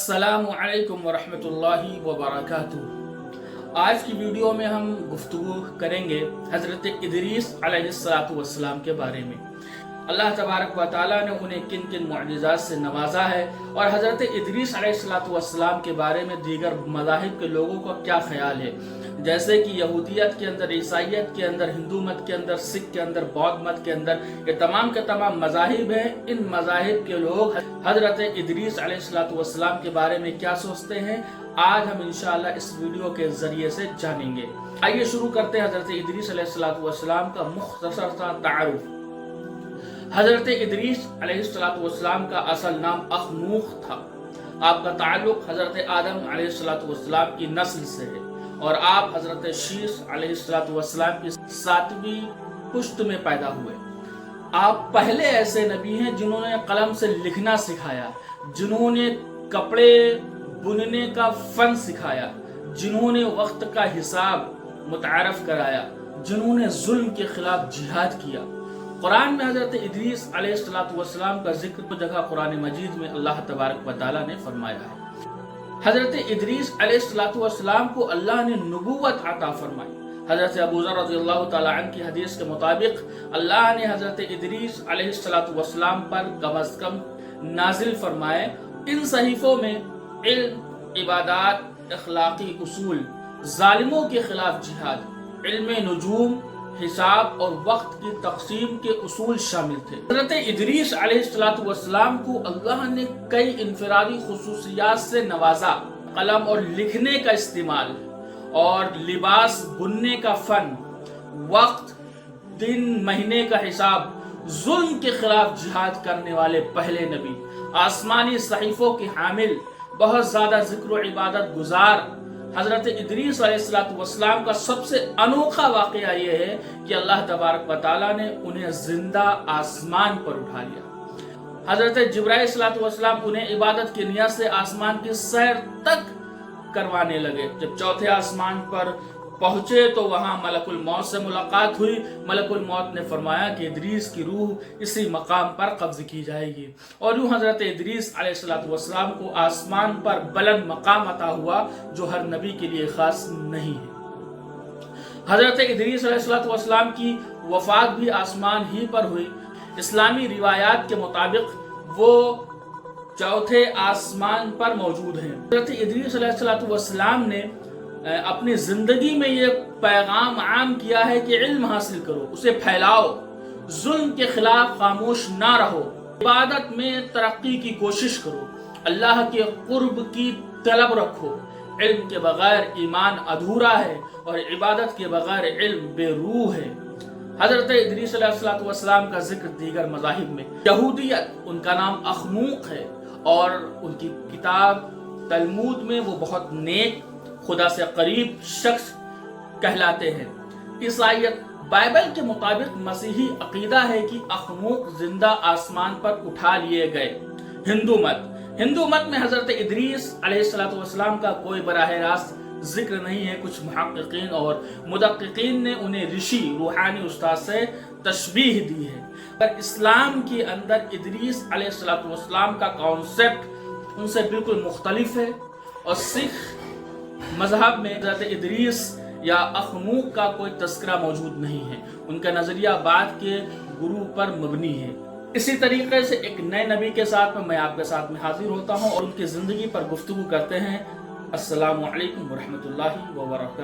अस्सलामु अलैकुम वरहमतुल्लाहि वबरकातुहू। आज की वीडियो में हम गुफ्तगू करेंगे हज़रत इदरीस अलैहिस्सलातु वस्सलाम के बारे में। अल्लाह तबारक व तआला ने उन्हें किन किन मुअजिज़ात से नवाजा है और हज़रत इदरीस अलैहिस्सलातु वस्सलाम के बारे में दीगर मज़ाहिब के लोगों का क्या ख्याल है, जैसे कि यहूदियत के अंदर, ईसाइयत के अंदर, हिंदू मत के अंदर, सिख के अंदर, बौद्ध मत के अंदर, ये तमाम के तमाम मज़ाहिब हैं। इन मज़ाहिब के लोग हज़रत इदरीस अलैहिस्सलातु वस्सलाम के बारे में क्या सोचते हैं, आज हम इंशाअल्लाह इस वीडियो के जरिए से जानेंगे। आइए शुरू करते हैं हज़रत इदरीस अलैहिस्सलातु वस्सलाम का मुख्तसर सा तारुफ। हज़रत इदरीस अलैहिस्सलातु वस्सलाम का असल नाम अखनूख था। आपका ताल्लुक हज़रत आदम अलैहिस्सलातु वस्सलाम की नस्ल से है और आप हज़रत शीस अलैहिस्सलातु वस्सलाम की 7वीं पुश्त में पैदा हुए। आप पहले ऐसे नबी हैं जिन्होंने कलम से लिखना सिखाया, जिन्होंने कपड़े बुनने का फन सिखाया, जिन्होंने वक्त का हिसाब मुतारफ कराया, जिन्होंने जुल्म के खिलाफ जिहाद किया। कुरान में हज़रत इदरीस अलैहिस्सलातु वस्सलाम का जिक्र तो जगह कुरान मजीद में अल्लाह तबारक व तआला ने फरमाया है। हज़रत इदरीस अलैहिस्सलातु वस्सलाम को अल्लाह ने नबूवत अता फरमाई। हज़रत अबू ज़र रज़ियल्लाहु तआला अन्हु की हदीस के मुताबिक अल्लाह ने हज़रत इदरीस अलैहिस्सलातु वस्सलाम पर कम अज़ कम नाजिल फरमाए इन सहीफ़ों में इल्म, इबादत, अखलाकी उसूल, जालिमों के खिलाफ जिहाद, इल्म नुजूम, हिसाब और वक्त की तकसीम के उसूल शामिल थे। हज़रत इदरीस अलैहिस्सलातु वस्सलाम को अल्लाह ने कई इनफरादी खुसूसियात से नवाजा। कलम और लिखने का इस्तेमाल और लिबास बुनने का फन, वक्त, दिन, महीने का हिसाब, जुल्म के खिलाफ जिहाद करने वाले पहले नबी, आसमानी सहीफों के हामिल, बहुत ज्यादा जिक्र व इबादत गुजार। हज़रत इदरीस अलैहिस्सलातु वस्सलाम का सबसे अनोखा वाक़या ये है कि अल्लाह तबारक व तआला ने उन्हें जिंदा आसमान पर उठा लिया। हज़रत जिब्राइल अलैहिस्सलातु वस्सलाम उन्हें इबादत की नियत से आसमान की सैर तक करवाने लगे। जब चौथे आसमान पर पहुंचे तो वहां मलकुल मौत से मुलाकात हुई। मलकुल मौत ने फरमाया कि इदरीस की रूह इसी मकाम पर कब्ज की जाएगी और यूं हज़रत इदरीस अलैहिस्सलातु वस्सलाम को आसमान पर बुलंद मकाम अता हुआ जो हर नबी के लिए खास नहीं है। हज़रत इदरीस अलैहिस्सलातु वस्सलाम की वफात भी आसमान ही पर हुई। इस्लामी रिवायात के मुताबिक वो चौथे आसमान पर मौजूद हैं। हज़रत इदरीस अलैहिस्सलातु वस्सलाम ने अपनी जिंदगी में ये पैगाम आम किया है कि इल्म हासिल करो, उसे फैलाओ, जुल्म के खिलाफ खामोश ना रहो, इबादत में तरक्की की कोशिश करो, अल्लाह के कुर्ब की तलब रखो। इल्म के बगैर ईमान अधूरा है और इबादत के बगैर इल्म बेरूह है। हज़रत इदरीस अलैहिस्सलातु वस्सलाम का जिक्र दीगर मज़ाहिब में, यहूदियत, उनका नाम अखनूक है और उनकी किताब तलमूद में वो बहुत नेक, खुदा से करीब शख्स कहलाते हैं। ईसाइयत, बाइबल के मुताबिक मसीही अकीदा है कि अखनूक जिंदा आसमान पर उठा लिए गए। हिंदू मत में हज़रत इदरीस अलैहिस्सलातु वस्सलाम का कोई बराह रास्त जिक्र नहीं है। कुछ मुहक्किकीन और मुदक्किकीन ने उन्हें ऋषि, रूहानी उस्ताद से तशबीह दी है। पर इस्लाम के अंदर इदरीस अलैहिस्सलातु वस्सलाम का कॉन्सेप्ट उनसे बिल्कुल मुख्तलिफ है और सिख मजहब में हज़रत इदरीस या अखनूक का कोई तस्करा मौजूद नहीं है। उनका नजरिया बाद के गुरु पर मबनी है। इसी तरीके से एक नए नबी के साथ में मैं आपके साथ में हाजिर होता हूँ और उनकी जिंदगी पर गुफ्तगू करते हैं। अस्सलामु अलैकुम वरहमतुल्लाहि व बरकातुहू।